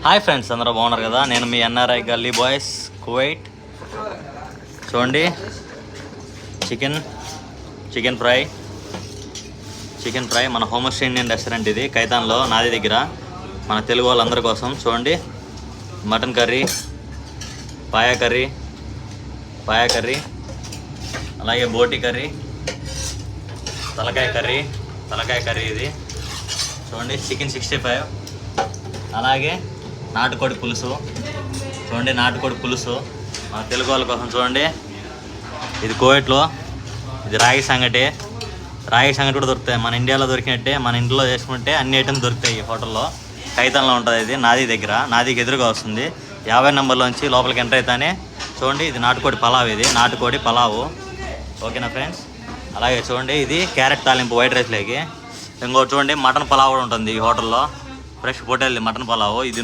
Hi friends, అందరూ బాగున్నారు కదా. నేను మీ ఎన్ఆర్ఐ గల్లీ బాయ్స్ కువైట్. చూడండి, చికెన్ ఫ్రై మన హోమస్ ఇండియన్ రెస్టారెంట్ ఇది కైతాన్లో, నాది దగ్గర, మన తెలుగు వాళ్ళందరి కోసం. చూడండి, మటన్ కర్రీ, పాయా కర్రీ, అలాగే బోటి కర్రీ, తలకాయ కర్రీ ఇది. చూడండి, చికెన్ 65, అలాగే నాటుకోడి పులుసు. చూడండి, నాటుకోడి పులుసు మన తెలుగు వాళ్ళ కోసం. చూడండి, ఇది కువైట్లో, ఇది రాగి సంగటి కూడా దొరుకుతాయి. మన ఇండియాలో దొరికినట్టే, మన ఇంట్లో చేసుకుంటే అన్ని ఐటమ్స్ దొరుకుతాయి ఈ హోటల్లో. కైతాన్లో ఉంటుంది ఇది, నాదికి ఎదురుగా వస్తుంది. 50 నెంబర్లోంచి లోపలికి ఎంటర్ అవుతానే చూడండి, ఇది నాటుకోడి పలావు. ఓకేనా ఫ్రెండ్స్? అలాగే చూడండి, ఇది క్యారెట్ తాలింపు వైట్ రైస్లోకి. ఇంకోటి చూడండి, మటన్ పలావ్ కూడా ఉంటుంది ఈ హోటల్లో. Fresh hotel mutton pulao. ఇది